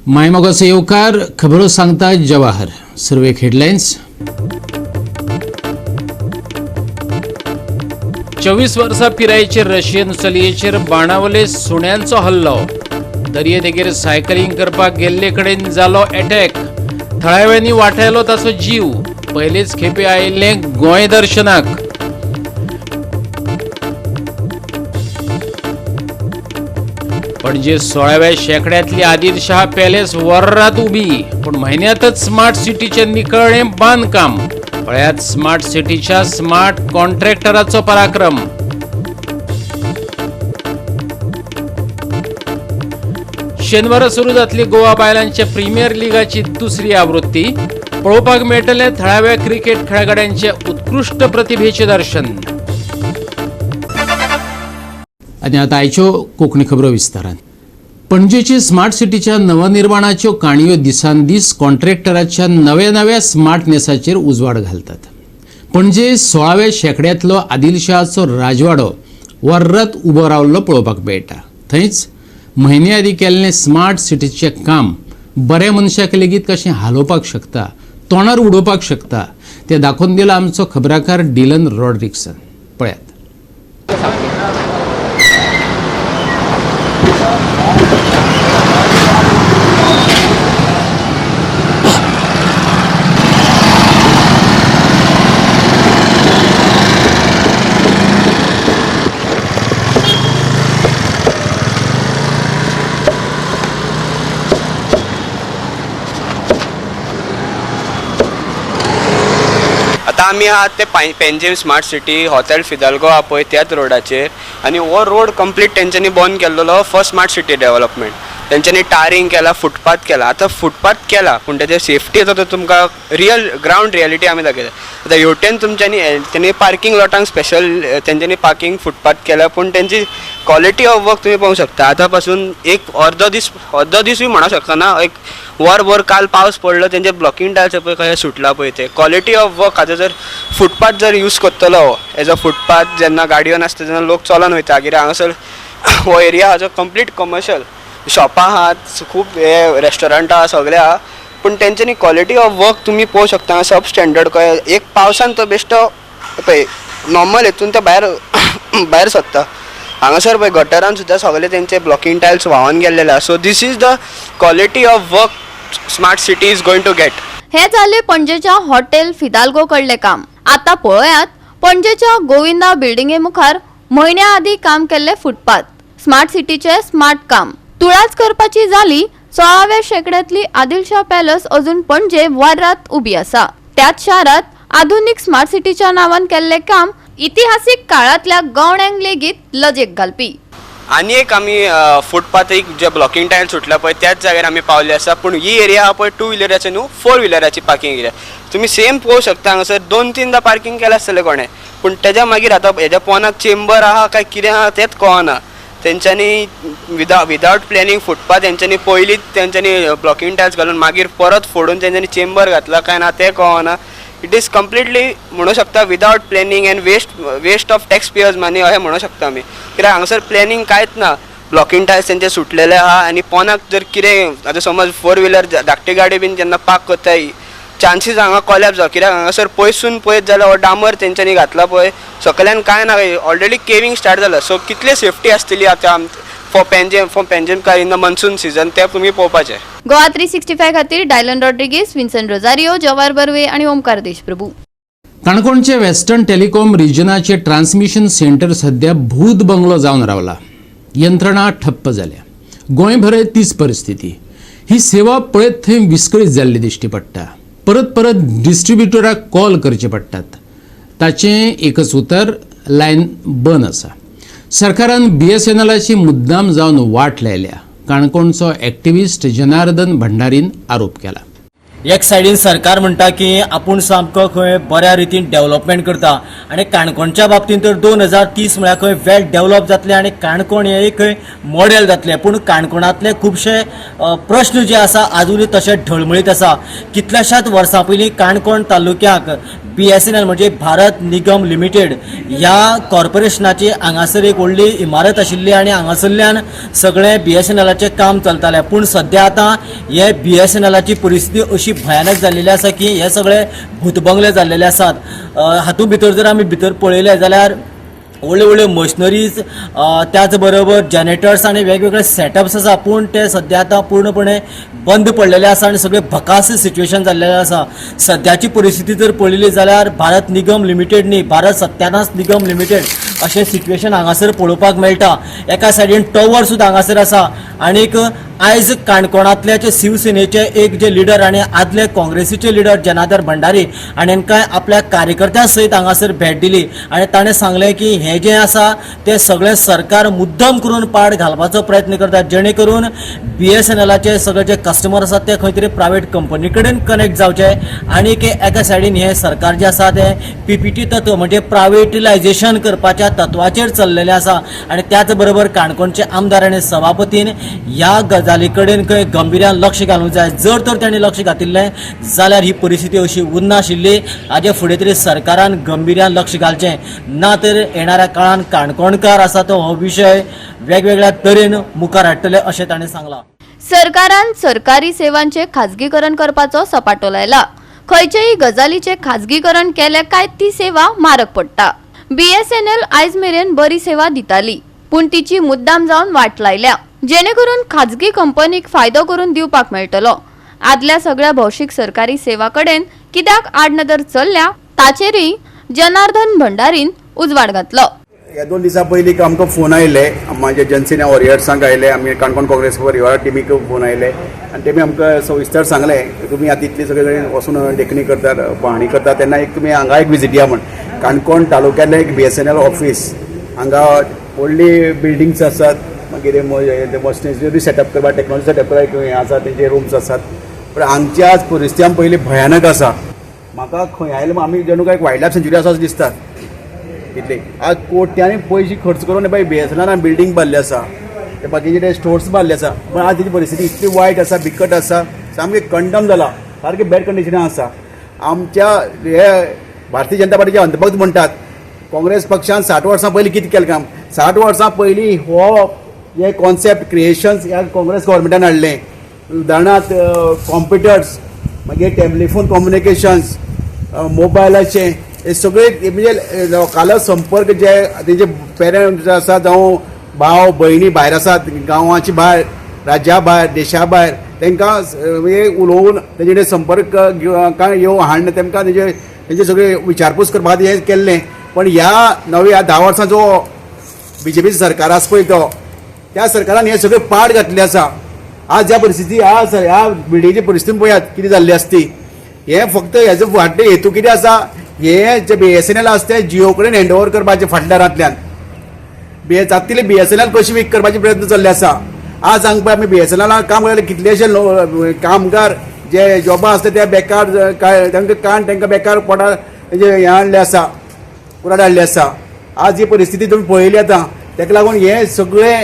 मायमोगाचो येवकार खबरो सांगता जवाहर. सर्वे हेडलायन्स. 24 वर्सां पिरायेचे रशियन चलयेचेर बाणावले सुण्यांचो हल्लो. दर्येदेगेर सायकलिंग करपाक गेल्ले कडेन जालो अटॅक. थळाव्यांनी वाटायलो ताचो जीव. पयलेच खेपे आयिल्ले गोंय दर्शनाक. पणजे 16व्या शेंकड्यांतली आदिलशाह पॅलेस वर्रात उबी. पण म्हयन्यातच स्मार्ट सिटीचे निकळ्ळे बांदकाम. पळयात स्मार्ट सिटीच्या स्मार्ट कॉन्ट्रॅक्टराचो पराक्रम. शेनवारा सुरू जातली गोवा बायलांच्या प्रीमियर लीगाची दुसरी आवृत्ती. पळोवपाक मेळटले थळाव्या क्रिकेट खेळगड्यांचे उत्कृष्ट प्रतिभेचे दर्शन. आनी आतां आयच्यो कोंकणी खबरो विस्तारान. पणजेची स्मार्ट सिटीच्या नवनिर्माणाच्यो काणयो दिसान दीस कॉन्ट्रॅक्टराच्या नव्या स्मार्टनेसाचेर उजवाड घालतात. पणजे 16व्या शेंकड्यांतलो आदिलशाहाचो राजवाडो वर्रात उबो रावल्लो पळोवपाक मेळटा. थंयच म्हयने आदीं केल्लें स्मार्ट सिटीचें काम बऱ्या मनशाक लेगीत कशें हालोवपाक शकता, तोंडार उडोवपाक शकता तें दाखोवन दिला आमचो खबराकार डिलन रॉड्रिक्सन. पळयात. आतां आमी आहात ते पेंजीम स्मार्ट सिटी हॉटेल फिदाल्गो आहा पळय त्याच रोडाचेर. आनी हो रोड कंप्लीट तेंच्यांनी बंद केल्लो फॉर स्मार्ट सिटी डेव्हलपमेंट. तेंच्यांनी टारींग केला, फुटपाथ केला. आतां फुटपाथ केला पूण तेजे सेफ्टी आसा तो तुमकां रियल ग्रावंड रियलिटी आमी दाखयता. आतां हेवटेन तेंच्यांनी पार्किंग लॉटांक स्पेशल तेंच्यांनी पार्किंग फुटपाथ केला पूण तेंची क्वॉलिटी ऑफ वर्क तुमी पळोवंक शकता. आतां पासून एक अर्दो दिसूय म्हणूंक शकना, एक वरभर काल पावस पडलो तेंचे ब्लॉकिंग टायल्स पळय कशें सुटला पळय ते. क्वॉलिटी ऑफ वर्क आतां जर फुटपाथ जर यूज करतलो एज अ फुटपाथ जेन्ना गाडयो नासता तेन्ना लोक चलोन वयता कित्याक हांगासर हो एरिया आहा जो कंप्लीट कमर्शियल. शॉपां आहात, खूब हे रेस्टॉरंटां आहा, सगळे आहा पूण तेंच्यांनी क्वॉलिटी ऑफ वर्क तुमी पळोवंक शकता. सब स्टँडर्ड कळ्ळें. एक पावसान तो बेश्टो पळय नॉर्मल हेतून तो भायर सरता. हांगासर पळय गटरान सुद्दां सगळे तेंचे ब्लॉकिंग टायल्स व्हांवून गेल्लेले आहा. So this is the quality of work smart city is going to get. हे जाले पणजेच्या हॉटेल फिदाल्गो कडले काम. आता पळयात पणजेच्या गोविंदा बिल्डिंगे मुखार म्हयन्या आदीं काम केल्ले फुटपाथ. स्मार्ट सिटीचे स्मार्ट काम. तुळाच करपाची जाली 16व्या शेंकड्यांतली आदिलशाह पॅलेस अजून पणजे वर्रात उबी आसा. त्याच शारात आधुनिक स्मार्ट सिटीच्या नावान केल्ले काम इतिहासीक काळातल्या गवण्यांक लेगीत लजेक घालपी. आनी एक आमी फुटपाथीक जे ब्लॉकिंग टायल सुटला पळय त्याच जाग्यार आमी पावले आसा. पूण ही एरिया आहा पळय 2 व्हिलराची न्हू 4 व्हिलराची पार्किंग एरिया. तुमी सेम पळोवंक शकता हांगासर 2-3दा पार्किंग केलें आसतलें कोणें पूण तेज्या मागीर आतां हेज्या पोंदाक चेंबर आहा काय कितें आहा तेंच कळना. तेंच्यांनी विदावट प्लॅनिंग फुटपाथ तेंच्यांनी पयलींच तेंच्यांनी ब्लॉकिंग टायल्स घालून मागीर परत फोडून तेंच्यांनी चेंबर घातला काय ना तें कळना. इट इज कंप्लिटली म्हणूंक शकता without planning and waste of tax payers money अशें म्हणूंक शकता आमी. कित्याक हांगासर प्लॅनिंग कांयच ना. ब्लॉकिंग टायल्स तेंचे सुटलेले आहा आनी पोंदाक जर कितें आतां समज 4 व्हिलर धाकटी गाडी बीन जेन्ना पार्क करता चान्सीस हांगा कोलॅप्स जावं. कित्याक हांगासर पयसून पळयत जाल्यार हो डांबर तेंच्यांनी घातला पळय सकयल्यान कांय ना. ऑलरेडी केविंग स्टार्ट जाला. सो कितली सेफ्टी आसतली आतां for Panjim car in the monsoon season तें तुमी पळोवपाचें. गोवा 365 खातीर डायलन रॉड्रिगीस, विन्सन रोजारियो, जवाहर बर्वे आणि ओमकार देशप्रभू. काणकोणचे वेस्टर्न टेलिकॉम रिजनाचे ट्रान्समिशन सेंटर सध्या भूत बंगलो जावन रावला. यंत्रणा ठप्प जाल्या. गोंयभर तीच परिस्थिती. ही सेवा पळयत थंय विस्कळीत जाल्ली दिश्टी पडटा. परत डिस्ट्रिब्युटराक कॉल करचे पडटात. ताचें एकच उतर, लायन बंद आसा. सरकारान BSNLची मुद्दाम जावन वाट लायल्या. काणकोणचो एक्टिव्हिस्ट जनार्दन भंडारीन आरोप केला. एक सायडीन सरकार म्हणटा की आपूण सामको खंय बऱ्या रितीन डेव्हलपमेंट करता आनी काणकोणच्या बाबतींत तर 2030 म्हळ्यार खंय वेल डेव्हलप जातलें आनी काणकोण हे खंय मॉडेल जातलें. पूण काणकोणांतले खुबशे प्रश्न जे आसा आजुनूय तशे ढळमळीत आसा. कितल्याशाच वर्सां पयलीं काणकोण तालुक्याक BSNL म्हणजे भारत निगम लिमिटेड ह्या कॉर्पोरेशनाची हांगासर एक व्हडली इमारत आशिल्ली आनी हांगासरल्यान सगळें BSNLाचें काम चलतालें. पूण सद्या आतां हे BSNLाची परिस्थिती अशी भयानक जाल्लेली आसा की हे सगळे भूतबंगले जाल्लेले आसात. हातूंत भितर जर आमी भितर पळयलें जाल्यार व्हडल्यो व्हडल्यो मशिनरीज त्याच बरोबर जनरेटर्स आनी वेगवेगळे सेटअप्स आसा. पूण ते सद्या आतां पूर्णपणे बंद पडलेले आसा आनी सगळे भकास सिच्युएशन जाल्लेलें आसा. सद्याची परिस्थिती जर पळयली जाल्यार भारत निगम लिमिटेड न्ही, भारत सत्यानाश निगम लिमिटेड अशें सिच्युएशन हांगासर पळोवपाक मेळटा. एका सायडीन टॉवर सुद्दां हांगासर आसा. आनीक आयज काणकोणांतले शिवसेनेचे एक जे लिडर आनी आदले काँग्रेसीचे लिडर जनार्दन भंडारी हाणें हांकां आपल्या कार्यकर्त्यां सयत हांगासर भेट दिली आनी ताणें सांगलें की हें जें आसा तें सगळें सरकार मुद्दम करून पाड घालपाचो प्रयत्न करता, जेणे करून BSNLाचे सगळे जे कस्टमर आसात ते खंय तरी प्रायवेट कंपनी कडेन कनेक्ट जावचे. आनीक एका सायडीन हें सरकार जें आसा तें PPP तत्व म्हणजे प्रायवेटिलायझेशन करपाच्या तत्वाचेर चल्लेलें आसा. आनी त्याच बरोबर काणकोणचे आमदार आनी सभापतीन ह्या गजाली कडेन खंय गंभीर्यान लक्ष घालूंक जाय. जर तर तांणी लक्ष घातिल्लें जाल्यार ही परिस्थिती अशी उरना आशिल्ली. हाजे फुडें तरी सरकारान गंभीर्यान लक्ष घालचें, ना तर येणाऱ्या काळान काणकोणकार आसा तो हो विशय वेगवेगळ्या तरेन मुखार हाडटले अशें ताणें सांगलां. सरकारान सरकारी सेवांचे खाजगीकरण करपाचो सपाटो लायला. खंयचेय गजालीचे खाजगीकरण केले काय ती सेवा म्हारग पडटा. BSNL आयज मेरेन बरी सेवा दिताली, पूण तिची मुद्दाम जावन वाट लायल्या, जेणे करून खाजगी कंपनीक फायदो करून दिवपाक मेळटलो. आदल्या सगळ्या भौशीक सरकारी सेवा कडेन कित्याक आडनदर चल्ल्या ताचेरय जनार्दन भंडारीन उजवाड घातलो. ह्या 2 दिसां पयलीं आमकां फोन आयले, म्हाजे जनसेना वॉरियर्सांक आयले, आमी काणकोण काँग्रेस परिवार टिमीक फोन आयले आनी तेमी आमकां सविस्तर सांगलें की तुमी आतां इतले सगळे कडेन वचून देखणी करतात, पाहणी करतात, तेन्ना एक तुमी हांगा एक विजीट या म्हण. काणकोण तालुक्यांतलें एक BSNL ऑफीस, हांगा व्हडली बिल्डिंग्स आसात, मागीर मशिनरी सेटअप करपाक, टेक्नॉलॉजी सेटअप करपाक हें आसा, तेंचे रूम्स आसात. पण हांगची आज परिस्थिती आमी पयली भयानक आसा. म्हाका खंय आयले आमी जणू काय वायल्ड लायफ सेंच्युरी आसा अशें दिसता. इतले आज कोट्यांनी पयशे खर्च करून पळय BSNLान बिल्डींग बांदले आसा, ते बाकीचे ते स्टोर्स बांदले आसा. पण आज तेची परिस्थिती इतली वायट आसा, बिकट आसा, सामकें कंडम जाला, सारके बॅड कंडिशनान आसा. आमच्या हे भारतीय जनता पार्टीचे अंधभक्त म्हणटात, काँग्रेस पक्षान 60 वर्सां पयलीं कितें केलें काम. 60 वर्सां पयलीं हो हे कॉन्सेप्ट क्रिएशन्स ह्या काँग्रेस गव्हर्मेंटान हाडलें. उदाहरणार्थ कॉम्प्युटर्स, मागीर टेलिफोन कम्युनिकेशन्स, मोबायलाचे हे सगळे म्हणजे लोकांलो संपर्क जे तेजे पेरंट्स आसा जावं भाव भयणी भायर आसात, गांवाची भायर, राज्या भायर, देशा भायर, तांकां म्हणजे उलोवन तेजे कडेन संपर्क येवं हाडून तांकां तेजे सगळे विचारपूस करपाक हें केल्लें. पण ह्या नव्या 10 वर्सां जो BJP सरकार आसा पळय तो, त्या सरकारान हे सगळे पाड घातले आसा. आज ज्या परिस्थिती ह्या बिल्डिंगेची परिस्थिती पळयात कितें जाल्ली आसती. हे फक्त हेजो फाटले हेतू कितें आसा, हे जे BSNL आसा ते जियो कडेन हँडओवर करपाचे फाटल्या रांतल्यान. जातले BSNL कशी वीक करपाचे प्रयत्न चल्ले आसा. आज हांगा आमी BSNL काम करले कितलेशे कामगार जे जॉबा आसता ते बेकार तांकां बेकार पोटार हें हाडले आसा, कुराड हाडले आसा. आज ही परिस्थिती तुमी पळयली आतां, ताका लागून हे सगळे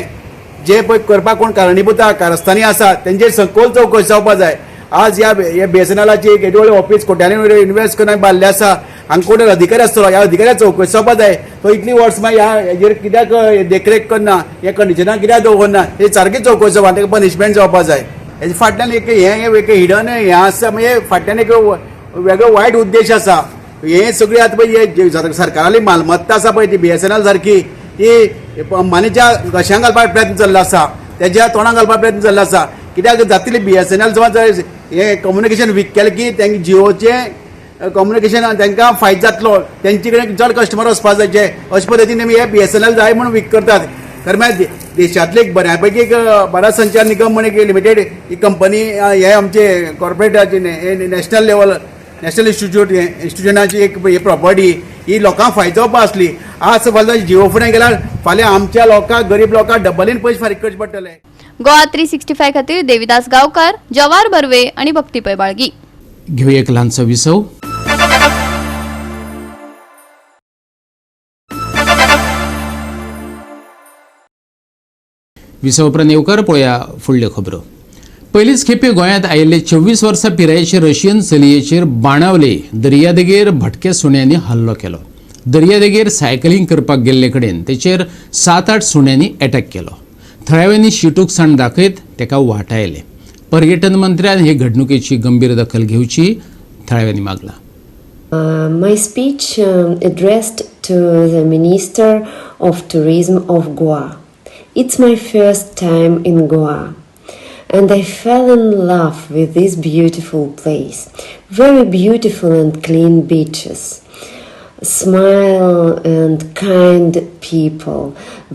जे पळय करपाक कोण कारणीभूत कारस्थानी आसा तेंचेर सखोल चवकशी जावपाक जाय. आज ह्या BSNLाची एक येदे व्हडलें ऑफीस कोट्यांनी इन्वेस्ट करून बांदलें आसा, हांगा कोण अधिकारी आसतलो, ह्या अधिकाऱ्याक चवकशी जावपाक जाय. तो इतली वर्सां मागीर हेजेर कित्याक देखरेख करना, हे कंडिशनां कित्याक दवरना, हे सारकी चवकशी जावपाक, ताका पनिशमेंट जावपाक जाय. हेजे फाटल्यान एक हिडन हें आसा, म्हणजे फाटल्यान एक वेगळो वायट उद्देश आसा. हे सगळी आतां पळय सरकाराली मालमत्ता आसा पळय ती BSNL सारकी, ती अंबानीच्या घशांक घालपाक प्रयत्न चल्लो आसा, तेज्या तोंडाक घालपाक प्रयत्न चल्लो आसा. कित्याक जातली BSNL समज हे कम्युनिकेशन वीक केलें की तेंकां जियोचे कम्युनिकेशन तांकां फायदो जातलो, तेंचे कडेन चड कस्टमर वचपाक जाय. अशे पद्दतीन हे BSNL जाय म्हणून वीक करतात. खरें म्हळ्यार देशांतले एक बऱ्यापैकी एक भारत संचार निगम म्हणून एक लिमिटेड ही कंपनी, हे आमचे कॉर्पोरेट नॅशनल लेवल नॅशनल इन्स्टिट्यूशनाची एक ही प्रॉपर्टी ही लोकांक फायदो जावपाक आसली. आज फाल्यां जियो फुडें गेल्यार फाल्यां आमच्या लोकांक, गरीब लोकांक डबलीन पयशे फारीक करचे पडटले. गोवा 365 खातीर देविदास गांवकार, जवाहर बर्वे आणि भक्ती पैबाळगी. घेऊया एक ल्हानसो विसव. विसव उपरांत येवकार पळोवया फुडल्यो खबरो. पयलीच खेपे गोंयांत आयिल्ले 24 वर्सां पिरायेचे रशियन चलयेचेर बाणावले दर्यादेगेर भटक्या सुण्यांनी हल्लो केलो. दर्यादेगेर सायकलिंग करपाक गेल्ले कडेन तेचेर 7-8 सुण्यांनी अटॅक केलो. थळाव्यांनी शीटूकसाण दाखयत तेका वाटायले. पर्यटन मंत्र्यान हे घडणुकेची गंभीर दखल घेवची थळाव्यांनी मागला. My speech addressed to the Minister of Tourism of Goa. It's my first time in Goa, and I fell in love with this beautiful place. Very beautiful and clean beaches, smile and kind people,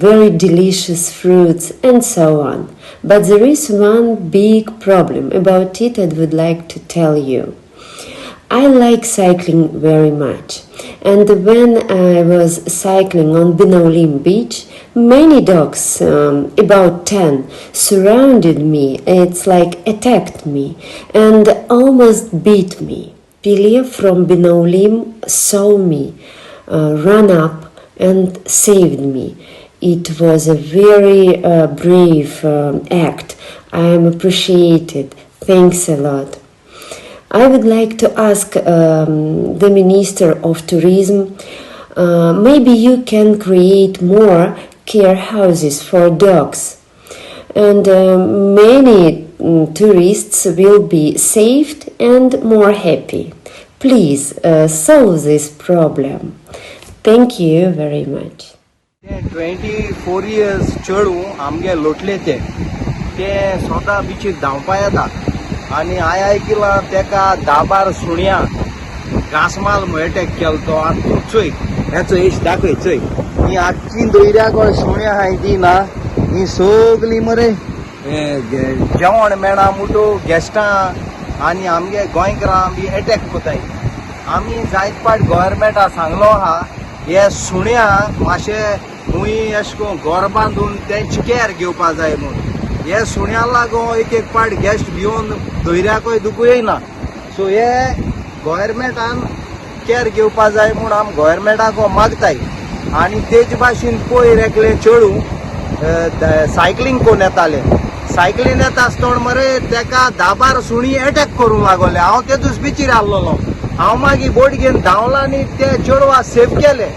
very delicious fruits, and so on. But there is one big problem about it I would like to tell you. I like cycling very much, and when I was cycling on Binaulim beach, many dogs, about 10, surrounded me. It's like attacked me and almost beat me. Pilia from Binaulim saw me, ran up and saved me. It was a very brave act. I am appreciated. Thanks a lot. I would like to ask the Minister of Tourism, maybe you can create more care houses for dogs, and many tourists will be saved and more happy. Please solve this problem. Thank you very much. 24 years चेडू आमगे लोटले ते स्वता बिचीर धांवपा येता आनी हांवें आयकलां तेका 10-12 सुण्या घासमाल अटॅक केलो तो. आनी तूं चोय हेचो एश दाखय चोय ही आजची दोयऱ्याक सुण्या हाय ती ना ही सगळी मरे जेवण मेळना मुटो गेस्टां आनी आमगे गोंयकारां बी अटॅक कोताय. आमी जायत पाट गव्हर्मेंटा सांगलो आहा हे सुण्या मातशे खूंय अशें करून घर बांदून तेंची कॅर घेवपा जाय म्हूण. हे सुण्याक लागून एक पाट गेस्ट भिवन दोयऱ्याकय दुखू येयना. सो हे गव्हर्मेंटान कॅर घेवपा जाय म्हूण आमी गव्हर्मेंटाक मागताय. आनी तेजे भाशेन पयर एकले चेडू सायकलिंग कोन्न येताले. सायकलीन येता आसतना मरे तेका 10-12 सुणी अटॅक करूंक लागले. हांव ते दीस बिचीर आसलोलो. हांव मागीर बोट घेवन धांवला आनी ते चेडवा सेफ केले.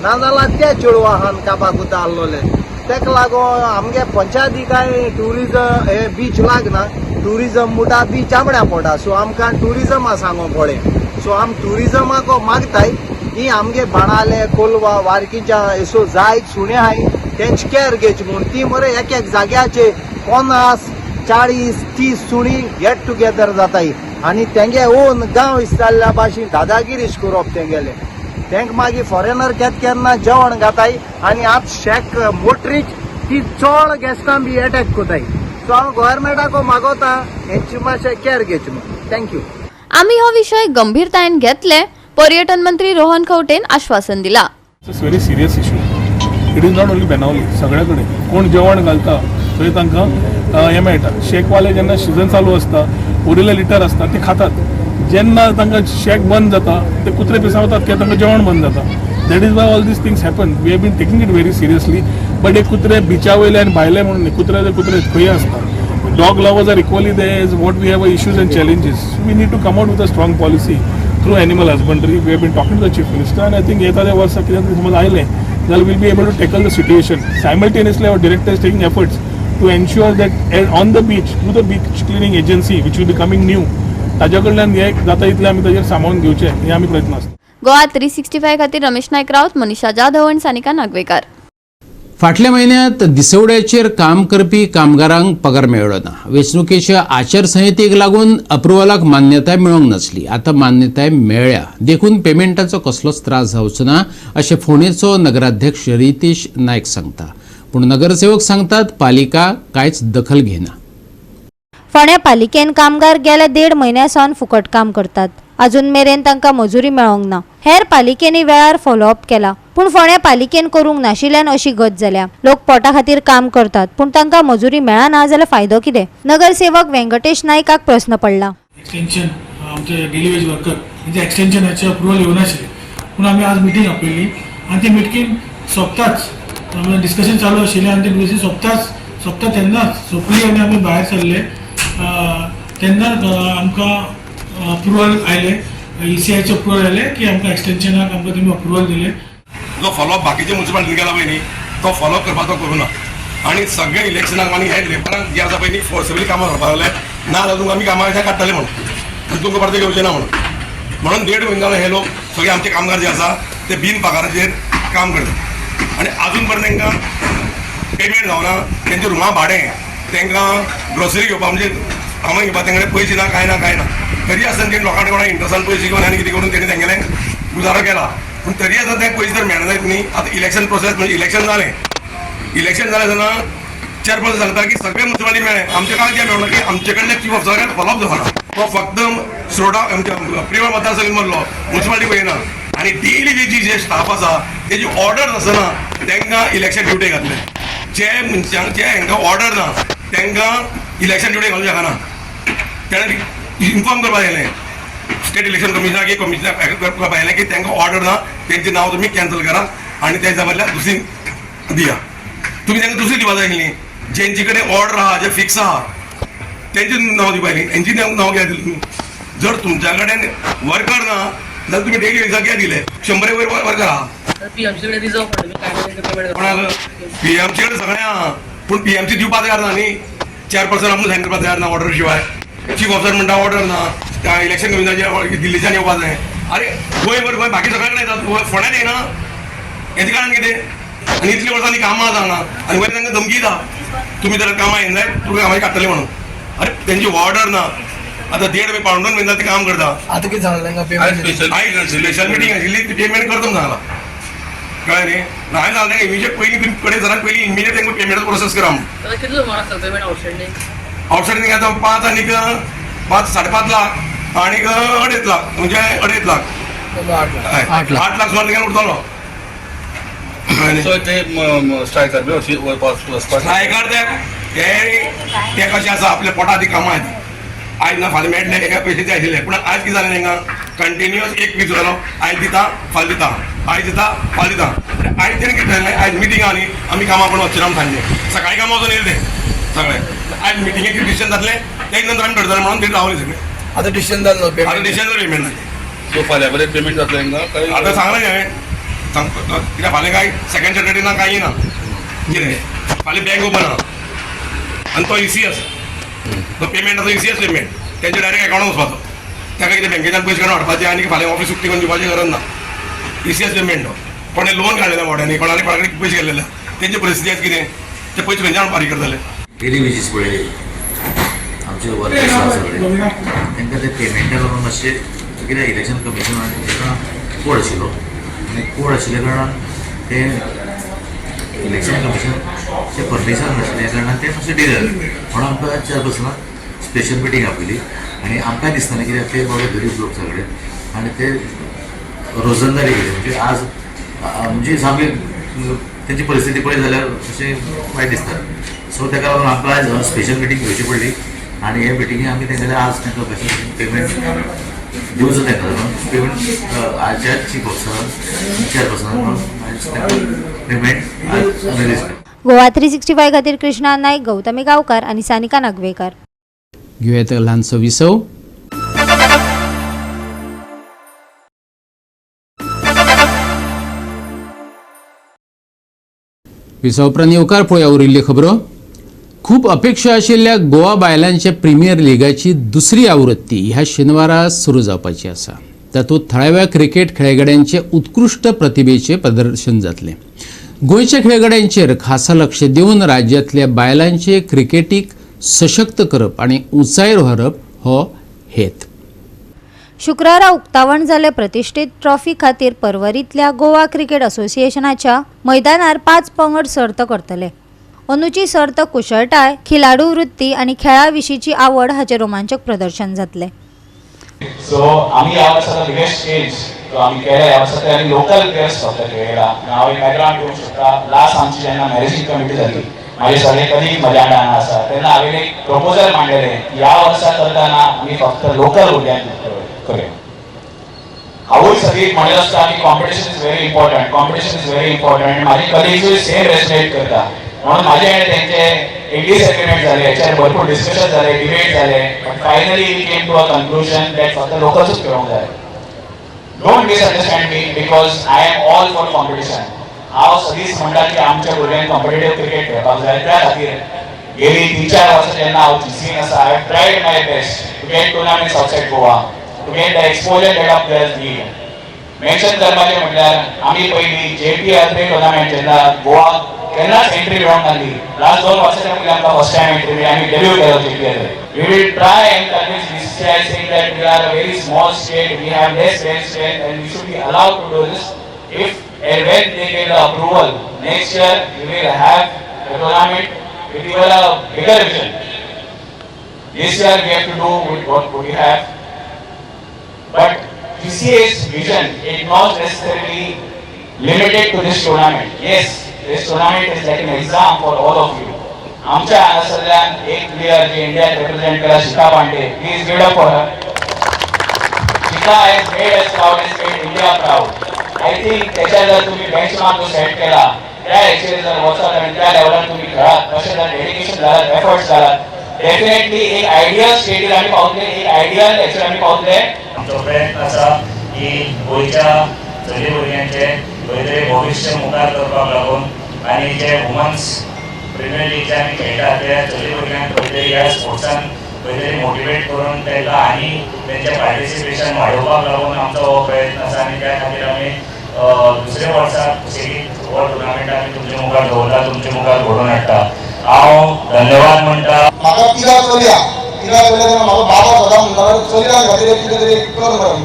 नाजाल्यार ते चेडवा हान काबाकुता आसलोले. तेका लागून आमगे पंचायती काय टुरिजम हे बीच लागना. टुरिजम मुटा बीच आमड्या पडटा. सो आमकां टुरिजमा सांगो पडे. सो आम टुरिजमाक मागताय ही आमगे बाणाले कोलवा वारकीच्या एसो जायत सुणे आहाय तेंची कॅर घेवची म्हूण. ती मरे एक जाग्याचे 50-40-30 सुणी गेट टुगेदर जाताय आनी तेंगे ओन गांव इस्ताल्ल्या भाशेन दादागिरीश करप तेंगेले. तेंक मागीर फॉरेनर केन्ना जेवण घाताय आनी आत शेक मोटरीक ती चड गेस्टां बी अटॅक कोताय. सो हांव गव्हर्मेंटाक मागोता हेंची मातशें कॅर घेवची म्हूण. थँक्यू. आम्ही हो विषय गंभीरतायेन घेतले. पर्यटन मंत्री रोहन खंवटेन आश्वासन दिला. It's very serious issue. It is not only Benaulim सगळे कडेन कोण जेवण घालता थंय तांकां हें मेळटा. शेकवाले जेन्ना सिजन चालू आसता उरिल्ले लिटर आसता ते खातात. जेन्ना तांकां शेक बंद जाता ते कुत्रे पिसावतात कित्याक तांकां जेवण बंद जाता. That is why all this things happen. We have been taking it very seriously. But हे कुत्रे बिचा वयले आनी भायले म्हणून न्ही कुत्रे खंय आसता. Dog lovers are equally there is what we have issues and challenges. We need to come out with a strong policy through animal husbandry. We have been talking to the chief minister आनी I think येता वर्सा कितें समज आयलें जाल्यार will be able to tackle the situation. Simultaneously our director is taking efforts to ensure that on the beach through the beach cleaning agency which will be coming new ताज्या कडल्यान हे जाता इतले आमी ताजेर सामावून घेवचे हे आमी प्रयत्न आसता. गोवा 365 खातीर रमेश नायक रावत, मनीषा जाधव आनी सानिका नागवेकार. फाटल्या म्हयन्यांत दिसवड्याचेर काम करपी कामगारांक पगार मेळ्ळो ना. वेंचणुकेच्या आचारसंहितेक लागून अप्रुवलाक मान्यताय मेळोंक नासली. आतां मान्यताय मेळ्ळ्या देखून पेमेंटाचो कसलोच त्रास जावचो ना अशें फोंडेचो नगराध्यक्ष रितेश नायक सांगता. पूण नगरसेवक सांगतात पालिका कांयच दखल घेना. फोंड्या पालिकेन कामगार गेल्या 1.5 म्हयन्यासावन फुकट काम करतात. अजून मेरेन तांकां मजुरी मेळोंक ना. हेर पालिकेनी वेळार फॉलोअप केला पूण फोंड्या पालिकेन करूंक नाशिल्ल्यान अशी गत जाल्या. लोक पोटा खातीर काम करतात पूण तांकां मजुरी मेळना जाल्यार फायदो कितें? नगरसेवक वेंकटेश नायकाक प्रस्न पडला. एक्सटेंशन आमचे डेली वेज वर्कर म्हणजे एक्सटेंशनाचे अप्रुवल येवं नाशिल्लें पूण आमी आज मिटींग आपयली आनी ती मिटींग सोंपताच डिस्कशन चालू आशिल्लें आनी ती मिटींग सोंपता तेन्नाच सोंपली आनी आमी भायर सरले तेन्ना आमकां अप्रुवल आयले ECIचे अप्रुवल आयले की आमकां एक्सटेन्शनाक आमकां तुमी अप्रुवल दिले. जो फॉलोअप बाकीचे म्युन्सिपालिटीन केला पळय न्ही तो फॉलोअप करपाचो करूना आनी सगळे इलेक्शनाक आनी हे लेबरांक जे आसा पळय न्ही फोर्सबली कामां करपाक लागले ना जाल्यार आमी कामां काडटले म्हणून तुमकां परते घेवचे ना म्हणून 1.5 म्हयने जालो हे लोक सगळे आमचे कामगार जे आसा ते बिन पगाराचेर काम करतात आनी अजून पर्यंत तांकां पेमेंट जावना तेंचे रुमा भाडें तांकां ग्रोसरी घेवपाक म्हणजे कामां घेवपाक तेंकडे पयशे ना कांय ना तरी आसतना तेणी लोकांकडे कोणा इंट्रस्टान पयशे घेवन आनी कितें करून तेणी तेंगेले गुजारो केला पूण तरी आतां ते पयशे जर मेळना जायत न्ही आतां इलेक्शन प्रोसेस म्हणजे इलेक्शन जालें तेन्ना चेअरपर्सन सांगता की सगळे म्युन्सिपालिटी मेळ्ळे आमच्या काळात कितें मेळना की आमचे कडल्यान चीफ ऑफिसरान फॉलोअप जावना तो फक्त श्रोडा प्रिवा मतदारसंघ मदलो म्युन्सिपालिटी पळयना आनी डेली जे स्टाफ आसा तेजी ऑर्डर आसना तांकां इलेक्शन ड्युटी घातले जे मनशांक जे हांकां ऑर्डर ना तांकां इलेक्शन ड्युटी घालूंक शकना तेणें इन्फॉर्म करपाक जाय स्टेट इलेक्शन कमिशनाक की कमिशनाक करपाक जाय की तांकां ऑर्डर ना तेंचें नांव तुमी कॅन्सल करा आनी त्या बदल्याक दुसरी दिया तुमी तांकां दुसरी दिवपाक जाय आशिल्ली जेंचे कडेन ऑर्डर आहा जे फिक्स आहा तेंचें नांव दिवपाक जाय हेंची नांव कित्याक दिली तुमी जर तुमच्या कडेन वर्कर ना जाल्यार तुमी डेली वेजा कित्याक दिले 100 वयर वर्कर आहा कोणाक PMC कडेन सगळें आहा पूण PMC दिवपाक तयार ना न्ही चेअरपर्सन आमकां सायन करपाक तयार ना ऑर्डर शिवाय चीफ ऑफिसर म्हणटा ऑर्डर ना त्या इलेक्शन कमिशनाचे दिल्लीच्यान येवपाक जाय अरे गोंय बाकी सगळे कडेन येतात फोंड्यान येना हेजें कारण कितें आनी इतल्या वर्सांनी कामां जावना आनी वयर तांकां धमकी दिता तुमी जर कामां येना जाल्यार तुका कामां काडटले म्हणून अरे तेंची ऑर्डर ना आतां 1.5 पावंडान म्हयने ते काम करता आतां कितें सांगलें तांकां स्पेशल मिटींग आशिल्ली ती पेमेंट करता म्हणून सांगला कळ्ळें न्ही हांवें सांगलें इमिजिएट पयलीं तुमी कडेन सराक पयलीं इमिजिएट तांकां पेमेंट प्रोसेस करा आउटस्टँडींग आतां 5 आनीक 5 5.5 लाख आनीक 2.5 लाख म्हणजे 2.5 लाख 8 लाख सुमार तांकां उरतलो स्ट्रायकार ते कशें आसा आपल्या पोटा ती कामां येता आयज ना फाल्यां मेळटले एका पयशे आशिल्ले पूण आयज कितें जालें तांकां कंटिन्युअस एक वीक जालो आयज दिता फाल्यां दिता आयज दिता फाल्यां दिता आयज तेणें कितें जालें आयज मिटींग आहा न्ही आमी कामां पण वचचे ना सांजचे सकाळीं कामां वचून येयले ते सगळे आयज मिटींगेक डिसिजन जातलें तेच नंतर आमी धरतले म्हणून ते रावले सगळे आतां डिसिजन जालें आतां डिसिजन पेमेंट जालें सो फाल्यां पर्यंत पेमेंट जातलें तांकां आतां सांगलें हांवें कित्याक फाल्यां काय सेकंड सॅटर्डे ना कांय ना कितें फाल्यां बँक ओपन आहा आनी तो EC आसा तो पेमेंट आसा ECS पेमेंट तेंचे डायरेक्ट अकाउंटान वचपाचो ताका कितें बँकेच्यान पयशे काडून हाडपाचे आनी फाल्यां ऑफीस उक्ती करून दिवपाची गरज ना ECS पेमेंट तो कोणें लोन काडलेलें मोठ्यांनी कोणाले कोणा कडेन पयशे गेल्ले तेंची परिस्थिती आयज कितें ते पयशे खंयच्यान फारीक करतले डेली वेजीस पळयले आमचे वर्कर्स आसा सगळे तांकां ते पेमेंटा लागून मातशें कितें इलेक्शन कमिशनान ताका कोड आशिल्लो आनी कोड आशिल्ल्या कारणान ते इलेक्शन कमिशनचे परमिशन नाशिल्ल्या कारणान ते मातशें डिले जालें म्हणून आमकां चेअरपर्सनाक स्पेशल मिटींग आपयली आनी आमकांय दिसतालें कित्याक ते बाबा गरीब लोक सगळे आनी ते रोजंदारी केली म्हणजे आज म्हणजे सामकी तेंची परिस्थिती पळयत जाल्यार अशें वायट दिसता सो ताका लागून आमकां आज स्पेशल मिटींग घेवची पडली आनी हे मिटिंगे आमी तेंगेले आज तांकां कशें पेमेंट दिवचो तांकां पेमेंट आजच्या चीफ ऑफिसरान चेअरपर्सनान पेमेंट आज रिलीज केलें. गोवा 365 खातीर कृष्णा नायक, गौतमी गांवकार आनी सानिका नागवेकर. घेऊयात ल्हानसो विसव. विसव उपरांत येवकार पळोवया उरिल्ल्यो खबरो. खूप अपेक्षा आशिल्ल्या गोवा बायलांच्या प्रिमियर लिगाची दुसरी आवृत्ती ह्या शेनवारा सुरू जावपाची आसा. तातूंत थळाव्या क्रिकेट खेळगड्यांचे उत्कृश्ट प्रतिभेचे प्रदर्शन जातलें. गोंयच्या खेळगड्यांचेर खासा लक्ष दिवन राज्यांतल्या बायलांचे क्रिकेटीक सशक्त करप आनी उंचायेर व्हरप हो हेत. शुक्रारा उक्तावण जाल्ले प्रतिश्ठीत ट्रॉफी खातीर पर्वरींतल्या गोवा क्रिकेट असोसिएशनाच्या मैदानार 5 पंगड सर्त करतले. अंदूची सर्त कुशळटाय, खिलाडू वृत्ती आनी खेळा विशींची आवड हाचे रोमांचक प्रदर्शन जातले. सो आम्ही ह्या वर्साचा बिगेस्ट स्टेज तो आम्ही केला ह्या वर्साचे आनी लोकल प्लेयर्स फक्त खेळला. हांव एक बॅकग्राउंड घेवंक शकता. लास्ट आमची जेन्ना मॅनेजिंग कमिटी जाली माझे सगळे कलीग म्हज्या वांगडा आसा तेन्ना हांवें एक प्रपोजल मांडलेलें ह्या वर्सा करताना आमी फक्त लोकल भुरग्यांक करूया. हांवूय सगळी म्हणत आसता की competition is very important, competition is very important. म्हाजी कलिग्सूय सेम रेस्पेक्ट करता म्हणून माझे आणि त्यांचे एक डिसएग्रीमेंट झाले, याच्यावर भरपूर डिस्कशन झाले, डिबेट झाले, but finally we came to a conclusion that फक्त लोकलच खेळूंक जाय. Don't misunderstand me, because I am all for competition. हांव सदींच म्हणटा की आमच्या भुरग्यांक कॉम्पिटिटीव क्रिकेट खेळपाक जाय. त्या खातीर गेली 3-4 वर्सां जेन्ना हांव जीसीन आसा, I have tried my best to get tournaments outside Goa, to get the exposure that of players need. Mention करपाचें म्हटल्यार आमी पयलीं JPR टुर्नामेंट जेन्ना गोवा केन्नाच एंट्री मेळोंक नासली, लास्ट 2 वर्सांच्या पयलीं आमकां फर्स्ट टायम एंट्री मेळ्ळी, आमी डेब्यू केलो JPR. We will try and convince BCCI saying that we are a very small state, we have less bench strength and we should be allowed to do this. If and when they get the approval, next year we will have a tournament with even a bigger vision. This year we have to do with what we have. But BCCI's vision is not necessarily limited to this tournament. Yes, this tournament is like an exam for all of you. आमच्या हांगासरल्यान एक player जे इंडियाक represent केला, Shikha Pande, please give up for her. Shikha has made us proud, has made India proud. I think त्याच्या जर तुम्ही benchmark जो set केला, त्या ह्याचेर जर वचत आणि त्या लेवलार तुम्ही खेळात, तशें जर डेडिकेशन घालात, एफर्ट्स घालात, डेफिनेटली एक आयडियल स्टेटीर आमी पावतले, एक आयडियल हेचेर आमी पावतले. आमचो प्रयत्न आसा की गोंयच्या चली भुरग्यांचे खंय तरी भविश्य मुखार करपाक लागून आनी जे वुमन्स प्रिमियर लीगचे आमी खेळटात त्या चली भुरग्यांक खंय तरी ह्या स्पोर्ट्सान खंय तरी मोटिवेट करून तांकां आनी तेंचें पार्टिसिपेशन वाडोवपाक लागून आमचो हो प्रयत्न आसा. आनी त्या खातीर आमी दुसऱ्या वर्साक सेगीत हो टुर्नामेंट आमी तुमचे मुखार दवरला, तुमचे मुखार घडोवन हाडटा. हांव धन्यवाद म्हणटा. म्हाका तिगा चलया तेन्ना म्हाका बाबा सदां म्हणटालो चलयां खातीर कितें तरी कर म्हणून.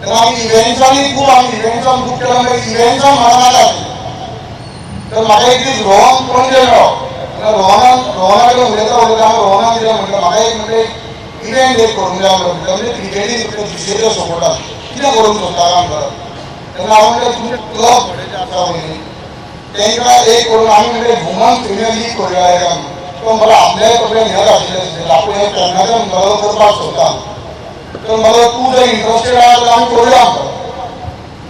तेन्ना आमी इव्हेंट्सांनी खूब इव्हेंट्सान खूब केला, मागीर इव्हेंट्सान म्हाका नाका. तर म्हाका एक दीस रोहन पणजे मेळ्ळो. रोहना कडेन उलयता हांव रोहनाक कितें म्हणटा, म्हाका एक म्हणजे इव्हेंट एक करूंक जाय म्हणटा, म्हणजे क्रिकेटीन BCCIच्या सपोर्टान कितें करूंक सोदता काम करप. तेन्ना हांव म्हणटा तुमचे क्लब जे आसा पळय तांकां एक करून आमी म्हणजे वुमन प्रिमियर लीग करूया. तो मला आपल्याय कडेन हें आशिल्लें, आपूण हें केन्नाच्यान मला करपाक सोदता. तर मला तूं जर इंट्रस्टेड आहा जाल्यार आमी करूया.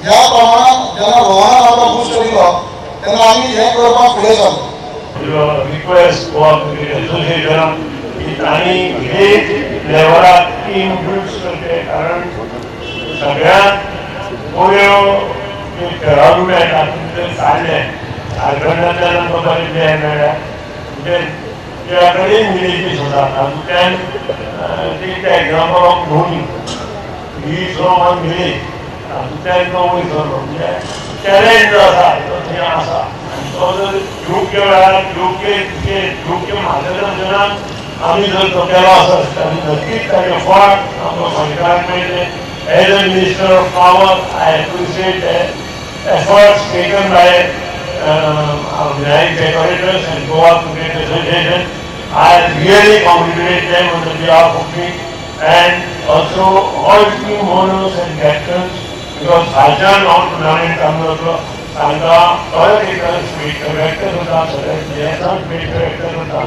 ह्या प्रमाणान जेन्ना रोहनान आमकां बूस्ट दिलो तेन्ना आमी हें करपाक फुडें सरलो. रिक्वेस्ट गोवा क्रिकेट एसोसिएशन की तांणी विलेज लेवलार टीम बिल्ड करचे, कारण सगळ्यात बऱ्यो खेळाडू मेळटात ते काडले. झारखंडांतल्यान आमकां बरें प्लेयर मेळ्ळ्या, म्हणजे त्या कडेन विलेजीस आसा. तातूंतल्यान take the example of Dhoni, he from one village, तातूंतल्यान तो वयर सरलो. म्हणजे टॅलेंट आसा तो थंय आसा. तो जर योग्य वेळार योग्य मार्गदर्शनान आमी जर तो केलो आसत आनी नक्कीच ताचें फळ आमकां गोंयकारांक मेळटलें. As a minister of power I appreciate the efforts taken by organise decorators end Goa cricket association. I really congratulate them on the behalf of me and also all team owners and captains, because Hajan on tournament आमचो तांकां परत एकदा speed character होता, सगळ्यांचा speed character होता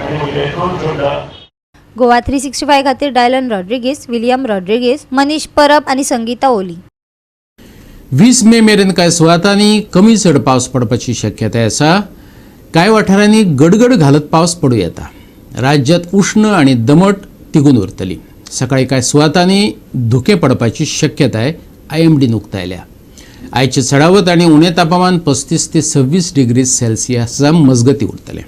आनी म्हजेतून सुद्दां. गोवा 365 खातीर डायलन रॉड्रिगीस, विलियम रॉड्रिगीस, मनीष परब आणि संगीता ओली. 20 मे मेरेन कांय सुवातांनी कमी चड पावस पडपाची शक्यताय आसा. कांय वाठारांनी गडगड घालत पावस पडूं येता. राज्यांत उष्ण आणि दमट तिगून उरतली. सकाळी कांय सुवातांनी धुकें पडपाची शक्यताय IMDन उक्तायल्या. आयचे चडावत आणि उणें तापमान 35 ते 26 डिग्री सेल्सियसा मजगती उरतलें.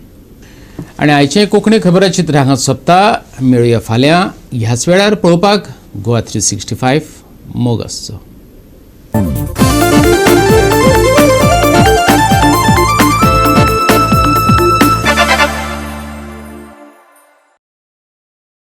आणि आयचे कोंकणी खबराचित्र हांगा सोंपता. मेळुया फाल्यां ह्याच वेळार पळोवपाक गोवा 365 मोग आसचो.